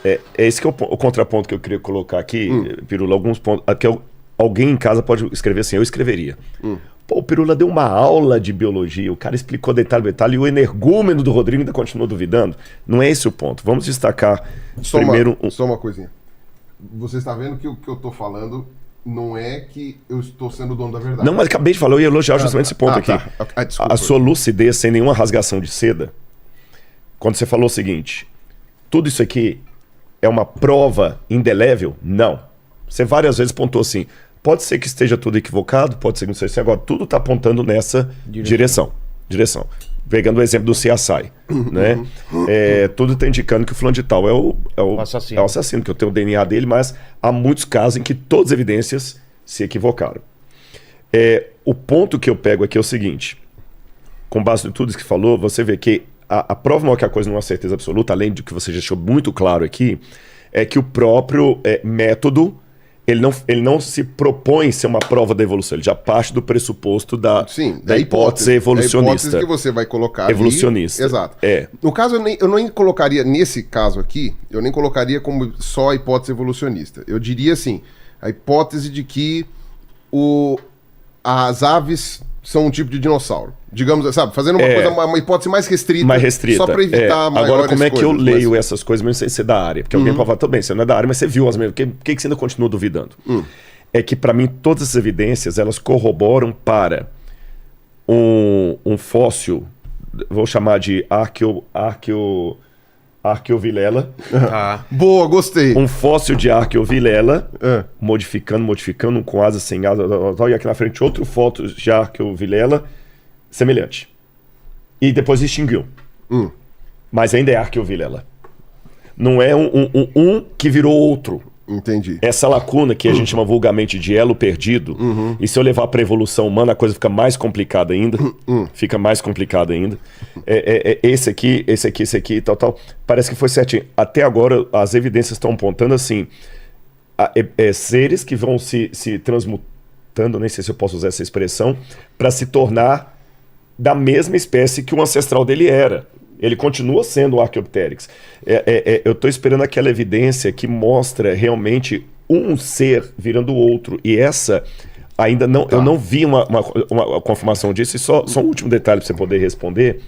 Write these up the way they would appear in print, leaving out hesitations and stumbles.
É esse que é o contraponto que eu queria colocar aqui, Pirula, alguns pontos. Alguém em casa pode escrever assim, eu escreveria. Pô, o Pirula deu uma aula de biologia, o cara explicou detalhe por detalhe, e o energúmeno do Rodrigo ainda continua duvidando. Não é esse o ponto. Vamos destacar primeiro... Só uma coisinha. Você está vendo que o que eu estou falando não é que eu estou sendo o dono da verdade. Não, mas acabei de falar, eu ia elogiar justamente esse ponto aqui. Tá. Desculpa. A sua lucidez, sem nenhuma rasgação de seda, quando você falou o seguinte, tudo isso aqui é uma prova indelével? Não. Você várias vezes pontuou assim, pode ser que esteja tudo equivocado, pode ser que não seja assim, agora tudo está apontando nessa direção. Pegando o exemplo do CSI, né? Tudo está indicando que o fulano de tal é o assassino, que eu tenho o DNA dele, mas há muitos casos em que todas as evidências se equivocaram. O ponto que eu pego aqui é o seguinte, com base em tudo isso que falou, você vê que a prova maior que a coisa não é uma certeza absoluta, além de que você já deixou muito claro aqui, é que o próprio método, ele não se propõe ser uma prova da evolução, ele já parte do pressuposto da hipótese evolucionista. A hipótese que você vai colocar evolucionista. Ali, exato. No caso, eu nem colocaria, nesse caso aqui, eu nem colocaria como só a hipótese evolucionista. Eu diria assim, a hipótese de que as aves são um tipo de dinossauro. Digamos, sabe, fazendo uma hipótese mais restrita. Só para evitar maiores Agora, como é que eu leio mas... essas coisas, mesmo sem ser da área? Porque alguém pode falar, tudo bem, você não é da área, mas você viu as mesmas. Por que você ainda continua duvidando? É que, para mim, todas as evidências, elas corroboram para um fóssil, vou chamar de Arqueovilela. Boa, gostei. Um fóssil de Arqueovilela, modificando um com asa, sem asa, e aqui na frente outro fóssil de Arqueovilela, semelhante. E depois extinguiu. Mas ainda é Arqueovilela. Não é um que virou outro. Entendi. Essa lacuna que a gente chama vulgarmente de elo perdido, e se eu levar para a evolução humana, a coisa fica mais complicada ainda. Fica mais complicada ainda. Esse aqui, tal. Parece que foi certinho. Até agora, as evidências estão apontando assim, seres que vão se transmutando, nem sei se eu posso usar essa expressão, para se tornar da mesma espécie que o ancestral dele era. Ele continua sendo o Archaeopteryx. Eu estou esperando aquela evidência que mostra realmente um ser virando o outro. E essa ainda não... Eu não vi uma confirmação disso. E só um último detalhe para você poder responder.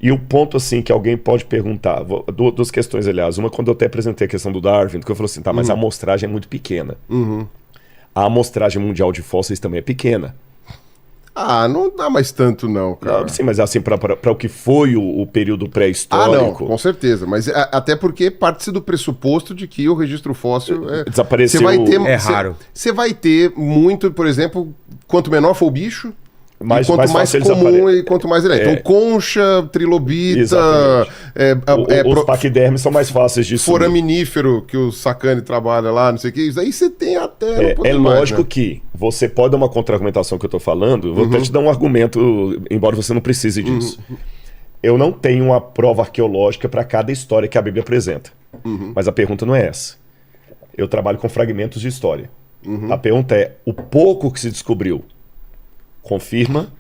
E o ponto, assim, que alguém pode perguntar... Duas questões, aliás. Uma, quando eu até apresentei a questão do Darwin, que eu falei assim, tá, mas a amostragem é muito pequena. A amostragem mundial de fósseis também é pequena. Não dá mais tanto não, cara. Não, sim, mas assim, para o que foi o período pré-histórico... não, com certeza. Mas até porque parte-se do pressuposto de que o registro fóssil... desapareceu... raro. Você vai ter muito, por exemplo, quanto menor for o bicho... quanto mais comum e quanto mais ele é. Então, concha, trilobita... Os paquidermes são mais fáceis de sumir. Foraminífero, que o Sacani trabalha lá, não sei o que. Isso aí você tem até... lógico que você pode dar uma contra-argumentação que eu estou falando. Eu vou até te dar um argumento, embora você não precise disso. Eu não tenho uma prova arqueológica para cada história que a Bíblia apresenta. Mas a pergunta não é essa. Eu trabalho com fragmentos de história. A pergunta é, o pouco que se descobriu confirma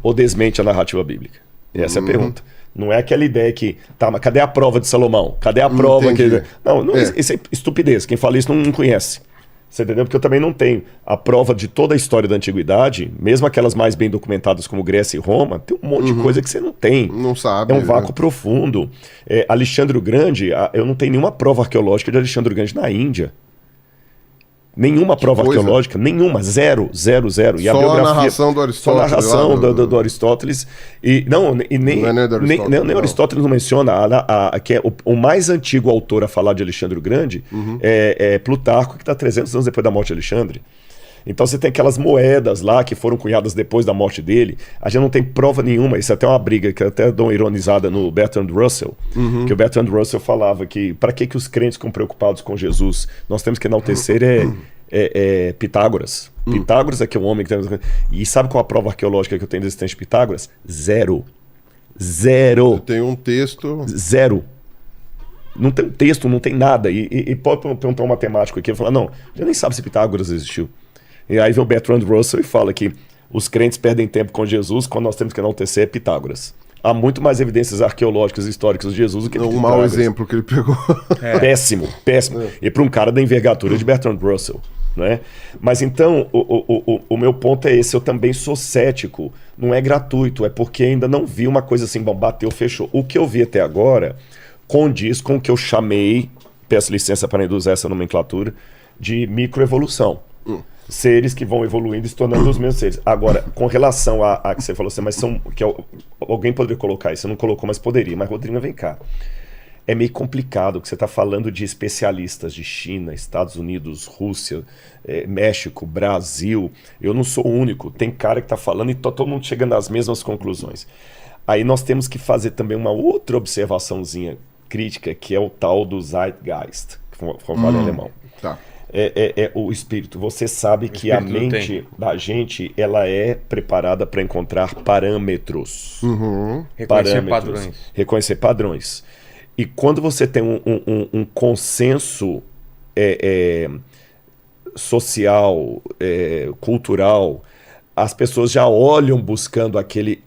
ou desmente a narrativa bíblica? Essa é a pergunta. Não é aquela ideia que, tá, mas cadê a prova de Salomão? Cadê a prova que... Não, isso é estupidez. Quem fala isso não conhece. Você entendeu? Porque eu também não tenho a prova de toda a história da antiguidade, mesmo aquelas mais bem documentadas como Grécia e Roma, tem um monte de coisa que você não tem. Não sabe. É um vácuo profundo. Alexandre o Grande, eu não tenho nenhuma prova arqueológica de Alexandre o Grande na Índia. Nenhuma prova arqueológica, nenhuma, zero. E só a biografia, a narração do Aristóteles. Só a narração do Aristóteles. Nem Aristóteles não menciona, que é o mais antigo autor a falar de Alexandre o Grande, é Plutarco, que está 300 anos depois da morte de Alexandre. Então você tem aquelas moedas lá que foram cunhadas depois da morte dele. A gente não tem prova nenhuma. Isso é até uma briga que eu até dou uma ironizada no Bertrand Russell. Que o Bertrand Russell falava que para que os crentes ficam preocupados com Jesus? Nós temos que enaltecer Pitágoras. Pitágoras é que é um homem que tem... E sabe qual a prova arqueológica que eu tenho da existência de Pitágoras? Zero. Eu tenho um texto... Zero. Não tem texto, não tem nada. E pode perguntar um matemático aqui e falar, não, já nem sabe se Pitágoras existiu. E aí vem o Bertrand Russell e fala que os crentes perdem tempo com Jesus quando nós temos que enaltecer Pitágoras. Há muito mais evidências arqueológicas e históricas de Jesus do que um mau exemplo que ele pegou. Péssimo. E para um cara da envergadura de Bertrand Russell. Né? Mas então, o meu ponto é esse, eu também sou cético. Não é gratuito, é porque ainda não vi uma coisa assim, bom, bateu, fechou. O que eu vi até agora condiz com o que eu chamei, peço licença para usar essa nomenclatura, de microevolução. Seres que vão evoluindo e se tornando os mesmos seres. Agora, com relação a que você falou assim, mas são. Alguém poderia colocar isso, você não colocou, mas poderia. Mas, Rodrigo, vem cá. É meio complicado, que você está falando de especialistas de China, Estados Unidos, Rússia, México, Brasil. Eu não sou o único. Tem cara que está falando e todo mundo chegando às mesmas conclusões. Aí nós temos que fazer também uma outra observaçãozinha crítica, que é o tal do Zeitgeist, que foi um alemão. Tá. É o espírito. Você sabe que a mente da gente, ela é preparada para encontrar parâmetros. Reconhecer padrões. E quando você tem um consenso social, cultural, as pessoas já olham buscando aquele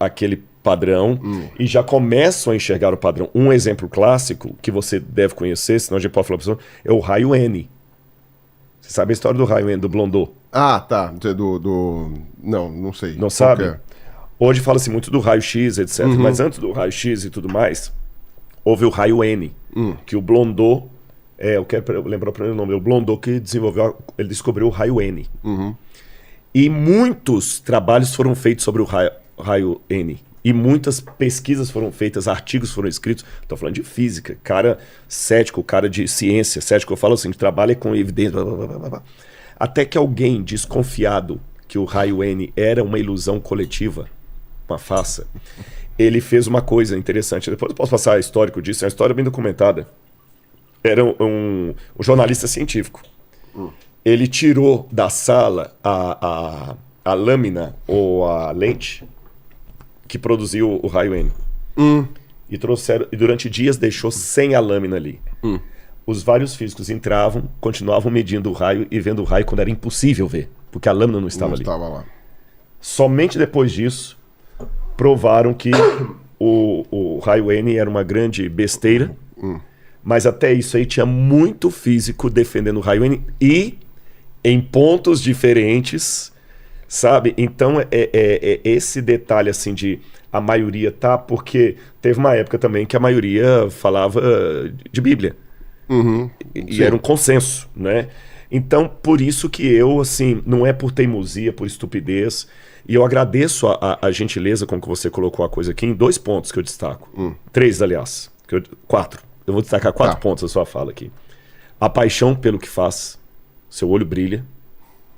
padrão e já começam a enxergar o padrão. Um exemplo clássico que você deve conhecer, senão a gente pode falar para você, é o raio N. Você sabe a história do raio N, do Blondeau? Ah, tá. Não sei. Não sabe? Hoje fala-se muito do raio-x, etc. Mas antes do raio-x e tudo mais, houve o raio N, que o Blondeau, eu quero lembrar o primeiro nome, o Blondeau que ele descobriu o raio N. E muitos trabalhos foram feitos sobre o raio N. E muitas pesquisas foram feitas, artigos foram escritos. Estou falando de física, cara cético, cara de ciência, cético, eu falo assim, que trabalha com evidência, blá, blá, blá, blá. Até que alguém desconfiado que o raio N era uma ilusão coletiva, uma farsa, ele fez uma coisa interessante. Depois eu posso passar histórico disso, é uma história bem documentada. Era um jornalista científico. Ele tirou da sala a lâmina ou a lente que produziu o raio N. E trouxeram, e durante dias deixou sem a lâmina ali. Os vários físicos entravam, continuavam medindo o raio e vendo o raio quando era impossível ver, porque a lâmina não estava ali. Lá. Somente depois disso, provaram que o raio N era uma grande besteira, mas até isso aí tinha muito físico defendendo o raio N e em pontos diferentes. Sabe? Então, esse detalhe assim de a maioria tá, porque teve uma época também que a maioria falava de Bíblia. E era um consenso, né? Então, por isso que eu, assim, não é por teimosia, por estupidez, e eu agradeço a gentileza com que você colocou a coisa aqui em 2 pontos que eu destaco. 3, aliás. 4. Eu vou destacar 4 pontos da sua fala aqui. A paixão pelo que faz, seu olho brilha,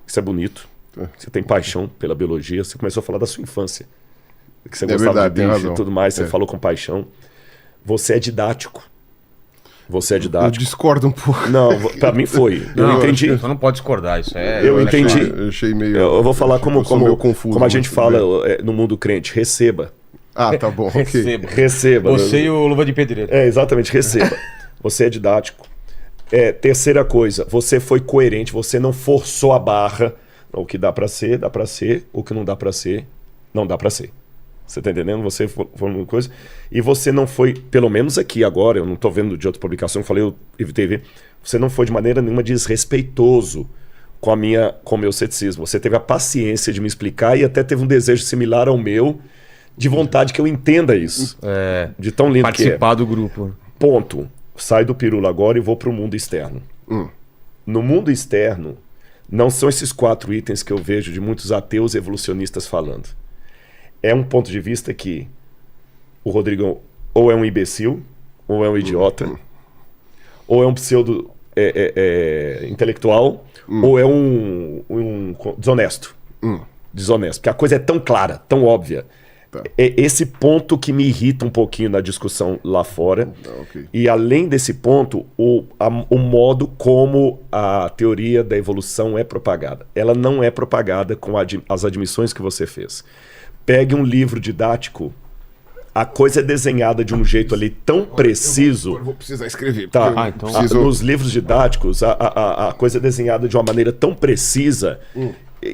isso é bonito. Você tem paixão pela biologia, você começou a falar da sua infância, que você gostava de bicho e tudo mais, você falou com paixão. Você é didático. Eu discordo um pouco. Não, pra mim foi. Eu entendi. Você não pode discordar, isso é... Eu entendi. Eu achei meio... Eu vou falar como a gente fala bem. No mundo crente, receba. Ah, tá bom, ok. Receba. Você e o Luva de Pedreiro. Exatamente, receba. Você é didático. Terceira coisa, você foi coerente, você não forçou a barra. O que dá pra ser, dá pra ser. O que não dá pra ser, não dá pra ser. Você tá entendendo? Você foi uma coisa. E você não foi, pelo menos aqui agora, eu não tô vendo de outra publicação, eu falei, eu evitei ver. Você não foi de maneira nenhuma desrespeitoso com o meu ceticismo. Você teve a paciência de me explicar e até teve um desejo similar ao meu, de vontade que eu entenda isso. De tão lindo que é. Participar do grupo. Ponto. Sai do pirula agora e vou pro mundo externo. No mundo externo, não são esses 4 itens que eu vejo de muitos ateus evolucionistas falando. É um ponto de vista que o Rodrigo ou é um imbecil, ou é um idiota, ou é um pseudo intelectual, ou é um desonesto. Desonesto. Porque a coisa é tão clara, tão óbvia. É esse ponto que me irrita um pouquinho na discussão lá fora. E além desse ponto, o modo como a teoria da evolução é propagada. Ela não é propagada com as admissões que você fez. Pegue um livro didático, a coisa é desenhada de um jeito ali tão preciso. Eu vou precisar escrever. Tá. Nos livros didáticos, a coisa é desenhada de uma maneira tão precisa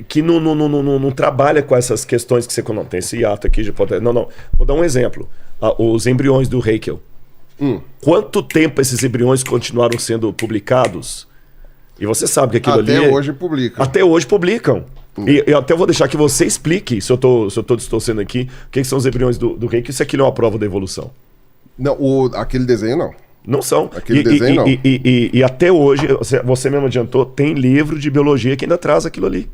que não trabalha com essas questões que você não tem esse hiato aqui de poder. Não. Vou dar um exemplo. os embriões do Haeckel. Quanto tempo esses embriões continuaram sendo publicados? E você sabe que aquilo ali... Até hoje publicam. Até hoje publicam. E eu até vou deixar que você explique, se eu tô distorcendo aqui, o que são os embriões do Haeckel, se aquilo é uma prova da evolução. Não, aquele desenho não. Não são. Aquele desenho não. E até hoje, você mesmo adiantou, tem livro de biologia que ainda traz aquilo ali.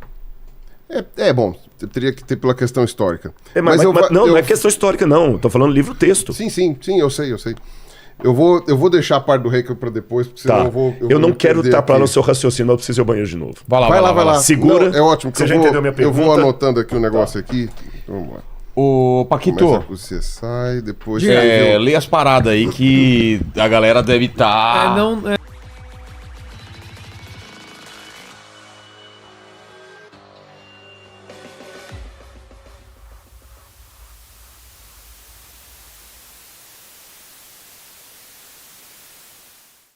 Bom, teria que ter pela questão histórica. Mas não é questão histórica, não. Estou falando livro-texto. Sim, eu sei. Eu vou deixar a parte do Haeckel para depois, porque senão eu não quero tapar no seu raciocínio, eu preciso ir ao banheiro de novo. Vai lá. Segura. Não, é ótimo. Você já entendeu a minha pergunta? Eu vou anotando aqui um negócio aqui. Então, vamos lá. Ô, Paquito. Você sai, depois... Lê as paradas aí que a galera deve estar...